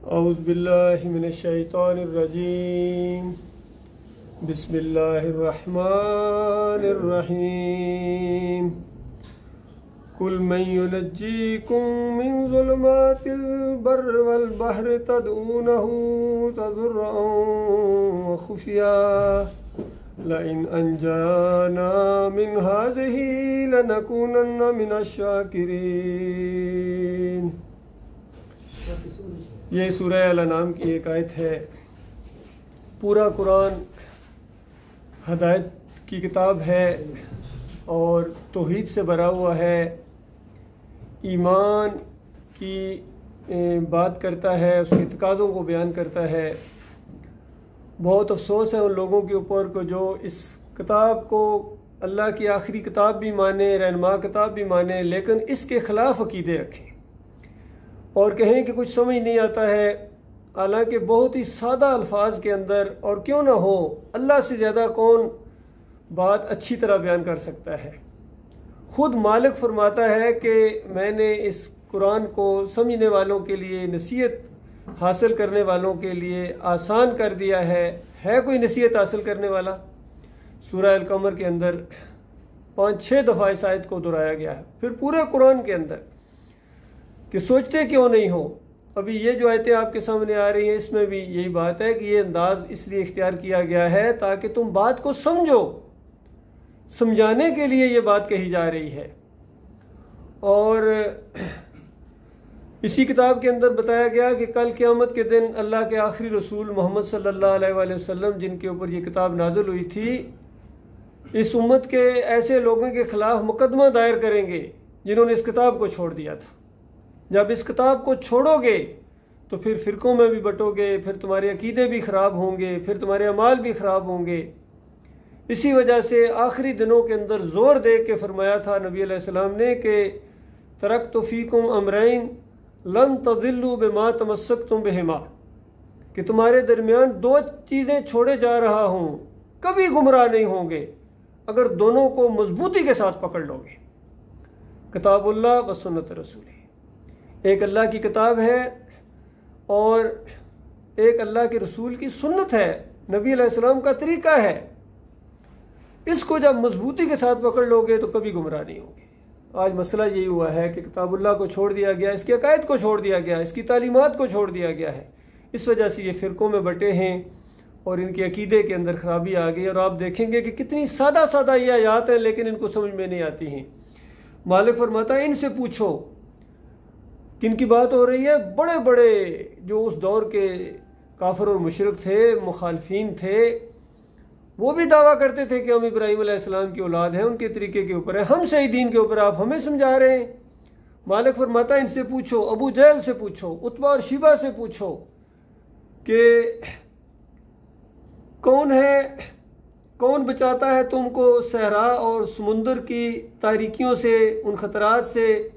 औज़ुबिल्लाहि मिनश्शैतानिर्रजीम बिस्मिल्लाहिर्रहमानिर्रहीम कुल मन युनज्जीकुम मिन ज़ुलुमातिल बर्रि वल बहरि तदऊनहु तदर्रुअन व खुफिया लइन अंजाना मिन हाज़िही लनकूनन्न मिनश्शाकिरीन। ये सूरह अल-अनाम की एक आयत है। पूरा कुरान हदायत की किताब है और तौहीद से भरा हुआ है, ईमान की बात करता है, उसके तकाज़ों को बयान करता है। बहुत अफसोस है उन लोगों के ऊपर को जो इस किताब को अल्लाह की आखिरी किताब भी माने, रहनुमा किताब भी माने, लेकिन इसके ख़िलाफ़ अक़ीदे रखें और कहें कि कुछ समझ नहीं आता है। हालांकि बहुत ही सादा अल्फाज के अंदर, और क्यों ना हो, अल्लाह से ज़्यादा कौन बात अच्छी तरह बयान कर सकता है। ख़ुद मालिक फरमाता है कि मैंने इस कुरान को समझने वालों के लिए, नसीहत हासिल करने वालों के लिए आसान कर दिया है कोई नसीहत हासिल करने वाला? सूरह अल-कमर के अंदर 5-6 दफ़ा इस आयत को दोहराया गया है। फिर पूरे कुरान के अंदर कि सोचते क्यों नहीं हो। अभी ये जो आयतें आपके सामने आ रही हैं, इसमें भी यही बात है कि ये अंदाज़ इसलिए इख्तियार किया गया है ताकि तुम बात को समझो, समझाने के लिए ये बात कही जा रही है। और इसी किताब के अंदर बताया गया कि कल क़यामत के दिन अल्लाह के आखिरी रसूल मोहम्मद सल्लल्लाहु अलैहि वसल्लम, जिनके ऊपर ये किताब नाज़िल हुई थी, इस उम्मत के ऐसे लोगों के ख़िलाफ़ मुकदमा दायर करेंगे जिन्होंने इस किताब को छोड़ दिया था। जब इस किताब को छोड़ोगे तो फिर फ़िरक़ों में भी बटोगे, फिर तुम्हारे अकीदे भी ख़राब होंगे, फिर तुम्हारे अमाल भी ख़राब होंगे। इसी वजह से आखिरी दिनों के अंदर ज़ोर दे के फरमाया था नबी अलैहिस्सलाम ने कि तरक्तु फ़ीकुम अमरैन लन तज़िल्लू बिमा तमस्सक्तुम बिहिमा, कि तुम्हारे दरमियान 2 चीज़ें छोड़े जा रहा हूँ, कभी गुमराह नहीं होंगे अगर दोनों को मजबूती के साथ पकड़ लोगे। किताबुल्लाह व सुन्नत रसूली, एक अल्लाह की किताब है और एक अल्लाह के रसूल की सुन्नत है, नबी अलैहिस्सलाम का तरीका है। इसको जब मजबूती के साथ पकड़ लोगे तो कभी गुमराह नहीं होगे। आज मसला यही हुआ है कि किताबुल्लाह को छोड़ दिया गया, इसके अकायद को छोड़ दिया गया, इसकी तालीमात को छोड़ दिया गया है। इस वजह से ये फ़िरक़ों में बटे हैं और इनके अकीदे के अंदर ख़राबी आ गई। और आप देखेंगे कि कितनी सादा सादा ये आयात हैं, लेकिन इनको समझ में नहीं आती हैं। मालिक फरमाता है, इनसे पूछो किन की बात हो रही है। बड़े बड़े जो उस दौर के काफिर और मुशरिक थे, मुखालफीन थे, वो भी दावा करते थे कि हम इब्राहीम अलैहिस्सलाम की औलाद हैं, उनके तरीके के ऊपर है, हम सही दीन के ऊपर, आप हमें समझा रहे हैं। मालिक फरमाता है, इनसे पूछो, अबू जहल से पूछो, उतबा और शिबा से पूछो कि कौन है, कौन बचाता है तुमको सहरा और समुंदर की तारीकियों से, उन खतरात से,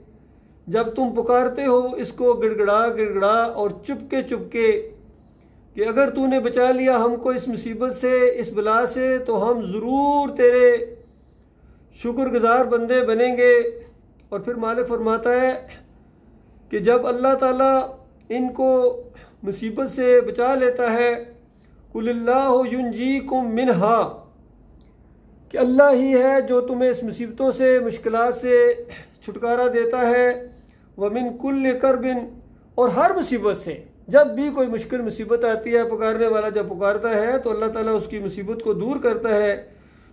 जब तुम पुकारते हो इसको गिड़गिड़ा गिड़गिड़ा और चुपके चुपके, कि अगर तूने बचा लिया हमको इस मुसीबत से, इस बला से, तो हम ज़रूर तेरे शुक्रगुज़ार बंदे बनेंगे। और फिर मालिक फरमाता है कि जब अल्लाह ताला इनको मुसीबत से बचा लेता है, कुलिल्लाहु युंजीकुम मिनहा, कि अल्लाह ही है जो तुम्हें इस मुसीबतों से, मुश्किलात से छुटकारा देता है। व मिन कुल्ल करबिन, और हर मुसीबत से, जब भी कोई मुश्किल मुसीबत आती है, पुकारने वाला जब पुकारता है तो अल्लाह ताला उसकी मुसीबत को दूर करता है।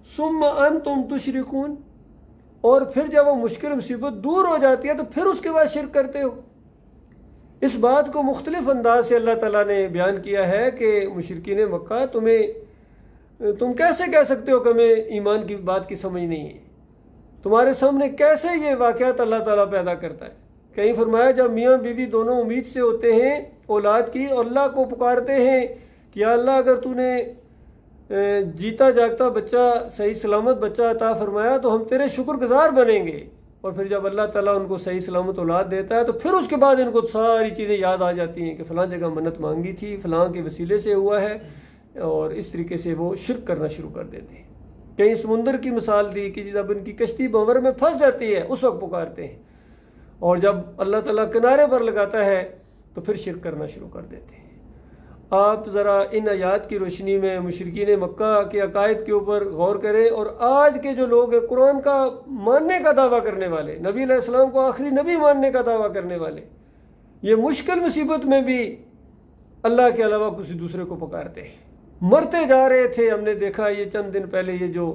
सुम्मा अंतुम तुशरिकून, और फिर जब वो मुश्किल मुसीबत दूर हो जाती है तो फिर उसके बाद शिर्क करते हो। इस बात को मुख्तलिफ अंदाज से अल्लाह ताला ने बयान किया है कि मुशरिकीन मक्का, तुम कैसे कह सकते हो कि हमें ईमान की बात की समझ नहीं है? तुम्हारे सामने कैसे ये वाक़यात अल्लाह ताला पैदा करता है। कहीं फरमाया, जब मियाँ बीवी दोनों उम्मीद से होते हैं औलाद की, और अल्लाह को पुकारते हैं कि या अल्लाह अगर तूने जीता जागता बच्चा, सही सलामत बच्चा अता फरमाया तो हम तेरे शुक्रगुजार बनेंगे। और फिर जब अल्लाह ताला उनको सही सलामत औलाद देता है तो फिर उसके बाद इनको सारी चीज़ें याद आ जाती हैं कि फ़लाँ जगह मन्नत मांगी थी, फ़लाँ के वसीले से हुआ है, और इस तरीके से वो शिर्क करना शुरू कर देते हैं। कहीं समुंदर की मिसाल दी कि जब इनकी कश्ती भंवर में फंस जाती है उस वक्त पुकारते हैं, और जब अल्लाह ताला किनारे पर लगाता है तो फिर शिरक करना शुरू कर देते हैं। आप ज़रा इन आयात की रोशनी में मुशरिकीन मक्का के अकायद के ऊपर गौर करें, और आज के जो लोग हैं कुरान का मानने का दावा करने वाले, नबी अलैहिस्सलाम को आखिरी नबी मानने का दावा करने वाले, ये मुश्किल मुसीबत में भी अल्लाह के अलावा किसी दूसरे को पुकारते हैं। मरते जा रहे थे, हमने देखा ये चंद दिन पहले ये जो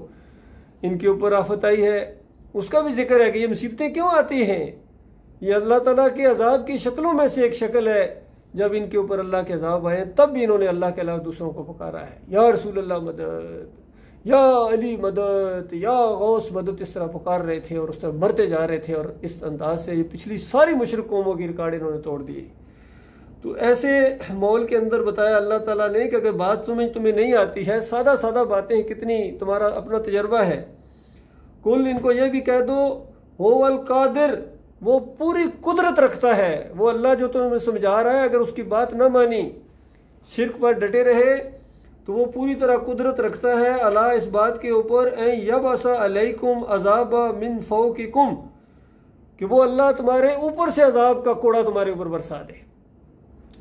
इनके ऊपर आफत आई है उसका भी जिक्र है कि ये मुसीबतें क्यों आती हैं। ये अल्लाह ताला के अजाब की शक्लों में से एक शक्ल है। जब इनके ऊपर अल्लाह के अजाब आए तब भी इन्होंने अल्लाह के अलावा दूसरों को पुकारा है, या रसूल अल्लाह मदद, या अली मदद, या गौस मदद, इस तरह पुकार रहे थे और उस तरह मरते जा रहे थे। और इस अंदाज से ये पिछली सारी मुशरिक कौमों की रिकॉर्ड इन्होंने तोड़ दी। तो ऐसे माहौल के अंदर बताया अल्लाह ताला ने कि अगर बात समझ तुम्हें नहीं आती है, सादा सादा बातें कितनी तुम्हारा अपना तजर्बा है, कुल इनको ये भी कह दो होवल कादिर, वो पूरी कुदरत रखता है। वो अल्लाह जो तुम्हें समझा रहा है, अगर उसकी बात ना मानी, शिरक पर डटे रहे, तो वो पूरी तरह कुदरत रखता है अला इस बात के ऊपर यबसा अलैकुम अज़ाबा मिन फौकिकुम, कि वो अल्लाह तुम्हारे ऊपर से अजाब का कोड़ा तुम्हारे ऊपर बरसा दे।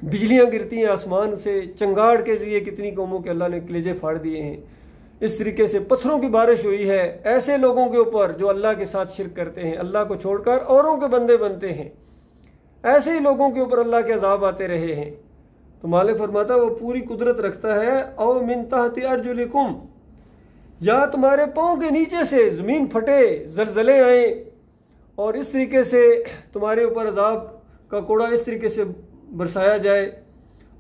बिजलियां गिरती हैं आसमान से, चंगाड़ के जरिए कितनी कौमों के अल्लाह ने कलेजे फाड़ दिए हैं। इस तरीके से पत्थरों की बारिश हुई है ऐसे लोगों के ऊपर जो अल्लाह के साथ शिरक करते हैं, अल्लाह को छोड़कर औरों के बंदे बनते हैं। ऐसे ही लोगों के ऊपर अल्लाह के अजाब आते रहे हैं। तो मालिक फरमाता वो पूरी कुदरत रखता है। औ मिन तहती अर्जुलिकुम, या तुम्हारे पाँव के नीचे से ज़मीन फटे, जलजले आए और इस तरीके से तुम्हारे ऊपर अजाब का कोड़ा इस तरीके से बरसाया जाए।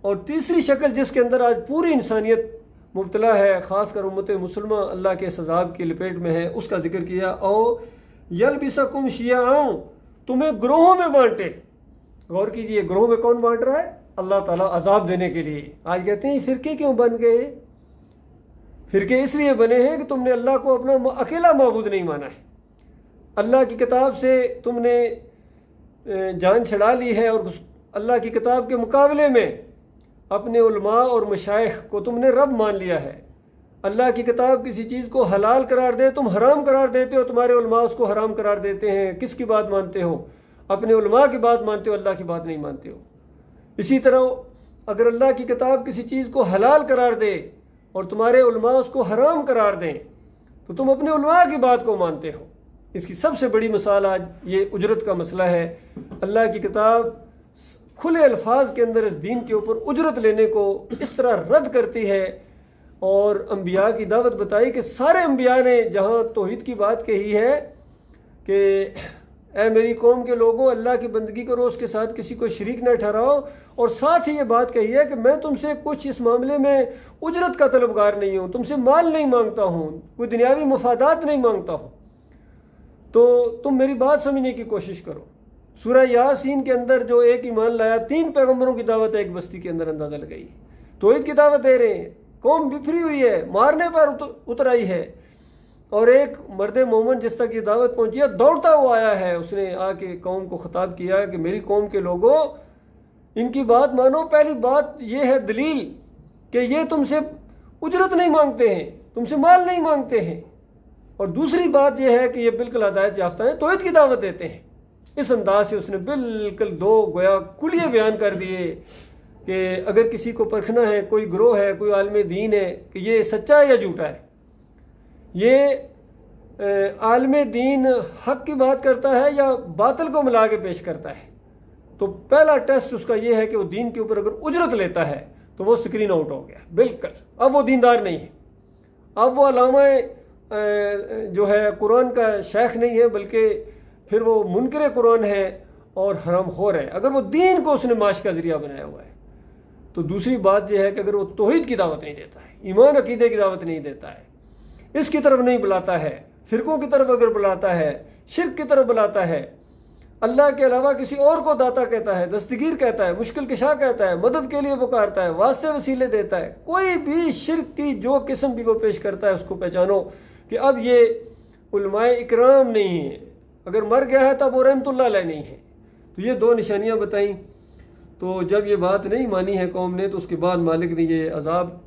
और तीसरी शक्ल जिसके अंदर आज पूरी इंसानियत मुब्तला है, ख़ासकर उम्मत मुसलमा अल्लाह के सजाब की लपेट में है, उसका जिक्र किया। औ यलबिसकुम शियाअं, तुम्हें ग्रोहों में बांटे। गौर कीजिए, ग्रोह में कौन बांट रहा है? अल्लाह ताला अजाब देने के लिए। आज कहते हैं फिरके क्यों बन गए? फिरके इसलिए बने हैं कि तुमने अल्लाह को अपना अकेला माबूद नहीं माना है। अल्लाह की किताब से तुमने जान छड़ा ली है और अल्लाह की किताब के मुकाबले में अपने उलमा और मशाइख को तुमने रब मान लिया है। अल्लाह की किताब किसी चीज़ को हलाल करार दे, तुम हराम करार देते हो, तुम्हारे उलमा उसको हराम करार देते हैं। किसकी बात मानते हो? अपने उलमा की बात मानते हो, अल्लाह की बात नहीं मानते हो। इसी तरह अगर अल्लाह की किताब किसी चीज़ को हलाल करार दे और तुम्हारे उलमा उसको हराम करार दें, तो तुम अपने उलमा की बात को मानते हो। इसकी सबसे बड़ी मिसाल आज ये उजरत का मसला है। अल्लाह की किताब खुले अल्फाज के अंदर इस दीन के ऊपर उजरत लेने को इस तरह रद्द करती है और अंबिया की दावत बताई कि सारे अंबिया ने जहाँ तौहीद की बात कही है कि ऐ मेरी कौम के लोगों, अल्लाह की बंदगी करो, उसके साथ किसी को शरीक न ठहराओ, और साथ ही ये बात कही है कि मैं तुमसे कुछ इस मामले में उजरत का तलबगार नहीं हूँ, तुमसे माल नहीं मांगता हूँ, कोई दुनियावी मफादात नहीं मांगता हूँ, तो तुम मेरी बात समझने की कोशिश करो। सूरह यासीन के अंदर जो एक ईमान लाया, 3 पैगंबरों की दावत है एक बस्ती के अंदर, अंदाजा लगाई। तौहीद की दावत दे रहे हैं, कौम बिफरी हुई है, मारने पर उतर आई है, और एक मर्द मोमन जिस तक ये दावत पहुंची है दौड़ता हुआ आया है, उसने आके कौम को खिताब किया कि मेरी कौम के लोगों, इनकी बात मानो। पहली बात ये है दलील कि ये तुमसे उजरत नहीं मांगते हैं, तुमसे माल नहीं मांगते हैं, और दूसरी बात यह है कि ये बिल्कुल हिदायत याफ्ता है, तौहीद की दावत देते हैं। इस अंदाज से उसने बिल्कुल 2 गोया कुलिये बयान कर दिए कि अगर किसी को परखना है, कोई ग्रोह है, कोई आलम दीन है, कि ये सच्चा है या झूठा है। ये आलम दीन हक की बात करता है या बातिल को मिला के पेश करता है। तो पहला टेस्ट उसका ये है कि वो दीन के ऊपर अगर उजरत लेता है तो वो स्क्रीन आउट हो गया बिल्कुल। अब वो दीनदार नहीं है, अब वो अलामा जो है कुरान का शेख नहीं है, बल्कि फिर वो मुनकर कुरान है और हरामखोर है, अगर वो दीन को उसने माश का जरिया बनाया हुआ है। तो दूसरी बात यह है कि अगर वो तौहीद की दावत नहीं देता है, ईमान अकीदे की दावत नहीं देता है, इसकी तरफ नहीं बुलाता है, फिरकों की तरफ अगर बुलाता है, शिर्क की तरफ बुलाता है, अल्लाह के अलावा किसी और को दाता कहता है, दस्तगीर कहता है, मुश्किल कशा कहता है, मदद के लिए पुकारता है, वास्ते वसीले देता है, कोई भी शिर्क की जो किस्म भी वो पेश करता है, उसको पहचानो कि अब ये उलमाए इकराम नहीं है। अगर मर गया है तब वो रहमतुल्लाह अलैह नहीं है। तो ये 2 निशानियाँ बताई। तो जब ये बात नहीं मानी है कौम ने, तो उसके बाद मालिक ने ये अजाब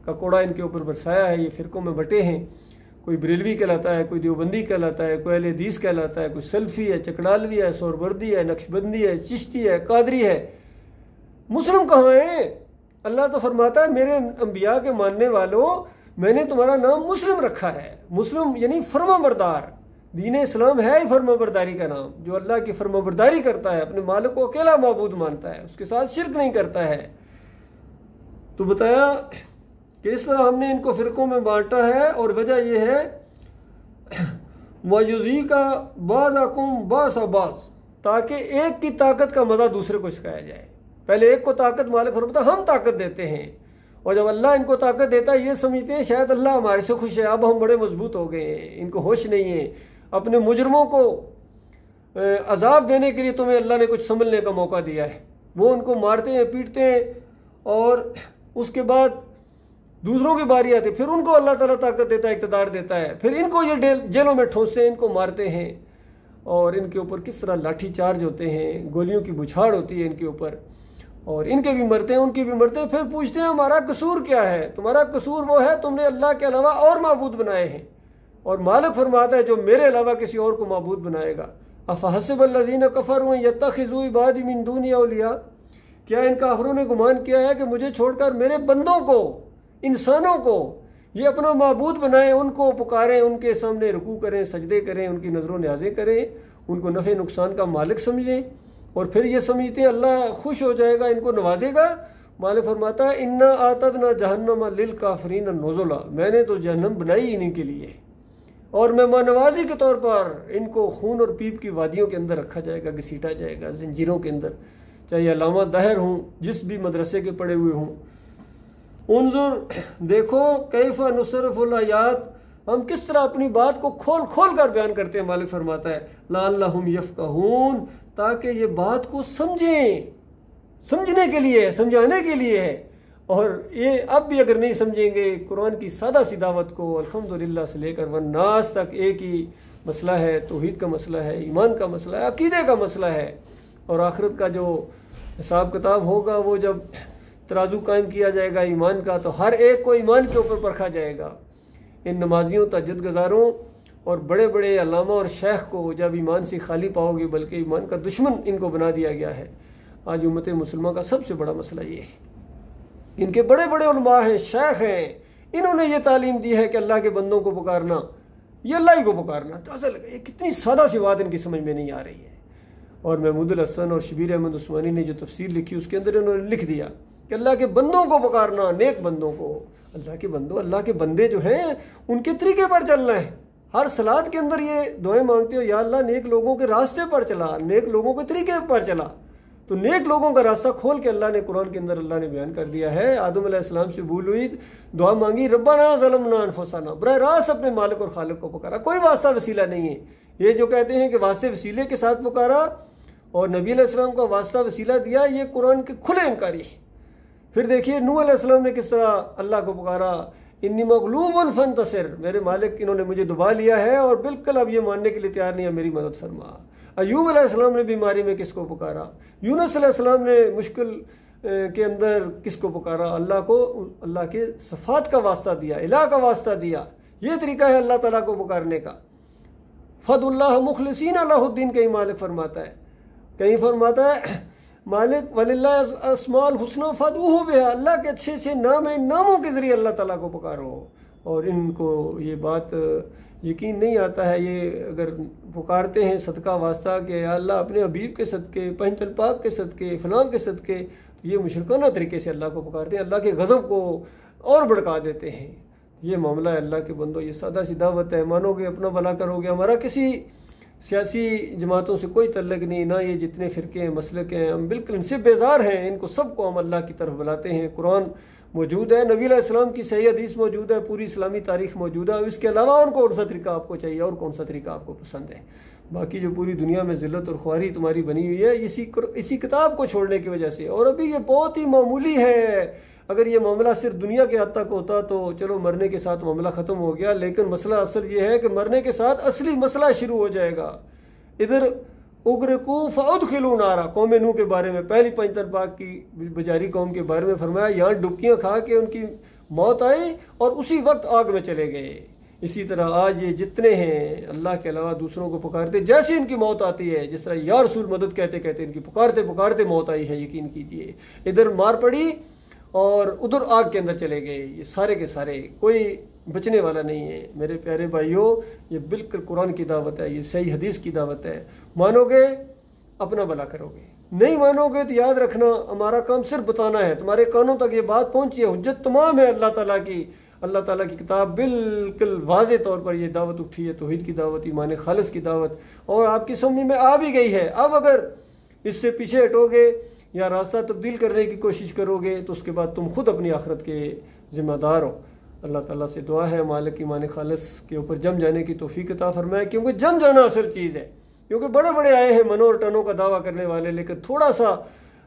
का कोड़ा इनके ऊपर बरसाया है। ये फ़िरकों में बटे हैं, कोई बरेलवी कहलाता है, कोई देवबंदी कहलाता है, कोई अहले हदीस कहलाता है, कोई सल्फ़ी है, चकड़ालवी है, सोहरवर्दी है, नक्शबंदी है, चिश्ती है, कादरी है। मुस्लिम कहाँ हैं? अल्लाह तो फरमाता है मेरे अंबिया के मानने वालों, मैंने तुम्हारा नाम मुस्लिम रखा है। मुस्लिम यानी फर्माबरदार। दीन इस्लाम है ही फर्माबरदारी का नाम। जो अल्लाह की फर्माबरदारी करता है, अपने मालिक को अकेला माबूद मानता है, उसके साथ शिर्क नहीं करता है। तो बताया कि इस तरह हमने इनको फ़िरक़ों में बांटा है, और वजह यह है वजुज़ी का बाज़कुम बाज़, ताकि एक की ताकत का मज़ा दूसरे को सिखाया जाए। पहले एक को ताकत मालिक फरमाता हम ताकत देते हैं, और जब अल्लाह इनको ताकत देता है ये समझते हैं शायद अल्लाह हमारे से खुश है, अब हम बड़े मजबूत हो गए हैं, इनको होश नहीं है। अपने मुजरमों को अजाब देने के लिए तुम्हें अल्लाह ने कुछ संभलने का मौका दिया है। वो उनको मारते हैं, पीटते हैं, और उसके बाद दूसरों की बारी आती है, फिर उनको अल्लाह ताला ताकत देता है, इक़्तिदार देता है, फिर इनको ये जेलों में ठोंसते हैं, इनको मारते हैं, और इनके ऊपर किस तरह लाठी चार्ज होते हैं, गोलियों की बुछाड़ होती है इनके ऊपर, और इनके भी मरते हैं, उनके भी मरते हैं। फिर पूछते हैं हमारा कसूर क्या है? तुम्हारा कसूर वो है तुमने अल्लाह के अलावा और माबूद बनाए हैं, और मालिक फरमाता है जो मेरे अलावा किसी और को माबूद बनाएगा। अफ़हसिबल्लज़ीना कफ़रू यत्तख़िज़ू इबादी मिन दूनी औलिया, क्या इन काफिरों ने गुमान किया है कि मुझे छोड़कर मेरे बंदों को, इंसानों को ये अपना माबूद बनाएं, उनको पुकारें, उनके सामने रुकू करें, सजदे करें, उनकी नज़रों न्याज़ें करें, उनको नफ़े नुकसान का मालिक समझें, और फिर ये समझते हैं अल्लाह खुश हो जाएगा, इनको नवाजेगा। मालिक फरमाता है इन्ना आतदना जहन्नम लिल काफिरीन नुज़ुला, मैंने तो जहन्नम बनाई इन्हीं के लिए, और मेहमान नवाजी के तौर पर इनको खून और पीप की वादियों के अंदर रखा जाएगा, घसीटा जाएगा, जंजीरों के अंदर, चाहे अल्लामा दाहिर हूँ, जिस भी मदरसे के पढ़े हुए हूँ। उन्जुर, देखो कैफ़ा नुसरफ़ुल आयात, हम किस तरह अपनी बात को खोल खोल कर बयान करते हैं। मालिक फरमाता है लअल्लहुम यफ़क़हून, ताकि ये बात को समझें, समझने के लिए, समझाने के लिए है। और ये अब भी अगर नहीं समझेंगे कुरान की सादा सी दावत को, अल्हम्दुलिल्लाह से लेकर वन्नास तक एक ही मसला है, तौहीद का मसला है, ईमान का मसला है, अकीदे का मसला है, और आखिरत का जो हिसाब किताब होगा, वो जब तराजू कायम किया जाएगा ईमान का, तो हर एक को ईमान के ऊपर परखा जाएगा। इन नमाजियों, तहज्जुद गुज़ारों और बड़े बड़े अल्लामा और शेख को जब ईमान से खाली पाओगे, बल्कि ईमान का दुश्मन इनको बना दिया गया है। आज उम्मत मुसलमा का सबसे बड़ा मसला ये है। इनके बड़े बड़े उलमा हैं, शेख हैं, इन्होंने ये तालीम दी है कि अल्लाह के बंदों को पुकारना, ये अल्लाह ही को पुकारना। तो असल ये कितनी सादा सी बात इनकी समझ में नहीं आ रही है। और महमूदुल हसन और शबीर अहमद उस्मानी ने जो तफसीर लिखी, उसके अंदर इन्होंने लिख दिया कि अल्लाह के बंदों को पुकारना, नेक बंदों को, अल्लाह के बंदों, अल्लाह के बंदे जो हैं उनके तरीके पर चलना है। हर सलाद के अंदर ये दुआएं मांगते हो, या अल्लाह नेक लोगों के रास्ते पर चला, नेक लोगों के तरीके पर चला। तो नेक लोगों का रास्ता खोल के अल्लाह ने कुरान के अंदर अल्लाह ने बयान कर दिया है। आदम अलैहिस्सलाम से भूल हुई, दुआ मांगी रब्बना ज़लमना अनफुसना, बराह रास्त अपने मालिक और खालिक को पुकारा, कोई वास्ता वसीला नहीं है। ये जो कहते हैं कि वास्ते वसीले के साथ पुकारा और नबी अलैहिस्सलाम का वास्ता वसीला दिया, ये कुरान के खुले इनकारी है। फिर देखिए नूह अलैहिस्सलाम ने किस तरह अल्लाह को पुकारा, इन्नी मग़लूबुन फंतसिर, मेरे मालिक इन्होंने मुझे दुबा लिया है और बिल्कुल अब ये मानने के लिए तैयार नहीं है, मेरी मदद फरमा। अय्यूब अलैहिस्सलाम ने बीमारी में किसको पुकारा, यूनुस अलैहिस्सलाम ने मुश्किल के अंदर किसको पुकारा, अल्लाह को, अल्लाह के सफ़ात का वास्ता दिया, इलाह का वास्ता दिया। ये तरीका है अल्लाह ताला को पुकारने का। फदुल्लाह मुखलिसीन लहुद्दीन, कहीं मालिक फरमाता है, कहीं फरमाता है मालिक वलिल्लाह अस्माउल हुस्ना फदऊहु बिहा, अल्लाह के अच्छे अच्छे नाम है, इन नामों के ज़रिए अल्लाह ताला को पुकारो। और इनको ये बात यकीन नहीं आता है, ये अगर पुकारते हैं सदका वास्ता के अल्लाह अपने हबीब के सदके, पंचतन पाक के सदके, फलां के सदके, तो ये मुशरिकाना तरीके से अल्लाह को पुकारते हैं, अल्लाह के गज़ब को और भड़का देते हैं। ये मामला है अल्लाह के बंदो, ये सादा सी दावत है, मानोगे अपना भला करोगे। हमारा किसी सियासी जमातों से कोई तल्लक नहीं, ना ये जितने फ़िरके हैं, मसलक हैं, हम बिल्कुल इनसे बेजार हैं। इनको सबको हम अल्लाह की तरफ बुलाते हैं। कुरान मौजूद है, नबी अलैहिस्सलाम की सही हदीस मौजूद है, पूरी इस्लामी तारीख मौजूद है। इसके अलावा और कौन सा तरीका आपको चाहिए और कौन सा तरीका आपको पसंद है? बाकी जो पूरी दुनिया में ज़िल्लत और ख्वारी तुम्हारी बनी हुई है इसी किताब को छोड़ने की वजह से। और अभी ये बहुत ही मामूली है। अगर ये मामला सिर्फ दुनिया के हद तक होता तो चलो मरने के साथ मामला ख़त्म हो गया, लेकिन मसला असल ये है कि मरने के साथ असली मसला शुरू हो जाएगा। इधर उग्रकू फउदखिलू नारा, कौम नूह के बारे में, पहली पंचतन पाक की बेचारी कौम के बारे में फरमाया, यहाँ डुबकियाँ खा के उनकी मौत आई और उसी वक्त आग में चले गए। इसी तरह आज ये जितने हैं अल्लाह के अलावा दूसरों को पुकारते, जैसे इनकी मौत आती है, जिस तरह या रसूल मदद कहते कहते इनकी पुकारते पुकारते मौत आई है, यकीन कीजिए इधर मार पड़ी और उधर आग के अंदर चले गए, ये सारे के सारे, कोई बचने वाला नहीं है। मेरे प्यारे भाइयों, ये बिल्कुल कुरान की दावत है, ये सही हदीस की दावत है। मानोगे अपना भला करोगे, नहीं मानोगे तो याद रखना हमारा काम सिर्फ बताना है, तुम्हारे कानों तक ये बात पहुंची है, हुज्जत तमाम है अल्लाह ताला की। अल्लाह ताला की किताब बिल्कुल वाज़े तौर पर ये दावत उठी है, तौहीद की दावत, ईमान खालिस की दावत, और आपकी समझ में आ भी गई है। अब अगर इससे पीछे हटोगे या रास्ता तब्दील करने की कोशिश करोगे तो उसके बाद तुम खुद अपनी आखिरत के ज़िम्मेदार हो। अल्लाह ताला से दुआ है मालिक ईमान खालिस के ऊपर जम जाने की तौफीक अता फरमाए, क्योंकि जम जाना असल चीज़ है। क्योंकि बड़े बड़े आए हैं मनों और टनों का दावा करने वाले, लेकिन थोड़ा सा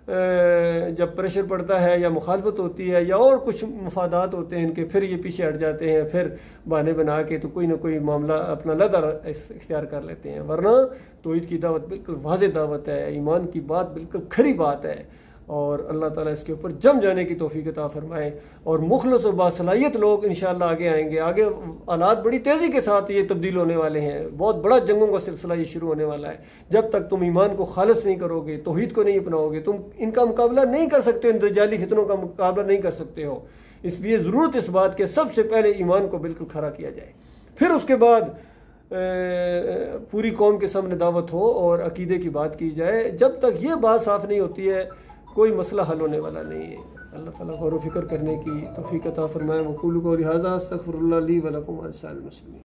जब प्रेशर पड़ता है या मुखालफत होती है या और कुछ मफादात होते हैं इनके, फिर ये पीछे हट जाते हैं, फिर बहाने बना के तो कोई ना कोई मामला अपना लदा इख्तियार कर लेते हैं। वरना तौहीद की दावत बिल्कुल वाज़ेह दावत है, ईमान की बात बिल्कुल खरी बात है, और अल्लाह ताला इसके ऊपर जम जाने की तौफीक अता फरमाए। और मुखलस और बासलाहियत लोग इंशाअल्लाह आगे आएंगे। आगे हालात बड़ी तेज़ी के साथ ये तब्दील होने वाले हैं, बहुत बड़ा जंगों का सिलसिला ये शुरू होने वाला है। जब तक तुम ईमान को खालिस नहीं करोगे, तौहीद को नहीं अपनाओगे, तुम इनका मुकाबला नहीं कर सकते, इन दजाली फितनों का मुकाबला नहीं कर सकते हो। इसलिए ज़रूरत इस बात के सबसे पहले ईमान को बिल्कुल खरा किया जाए, फिर उसके बाद पूरी कौम के सामने दावत हो और अकीदे की बात की जाए। जब तक ये बात साफ़ नहीं होती है कोई मसला हल होने वाला नहीं है। अल्लाह ताला गौर व फिक्र करने की तौफीक अता फरमाए। वक़ूलु क़ौली हाज़ा अस्तग़फ़िरुल्लाह ली व लकुम व लिसाइरिल मुस्लिमीन।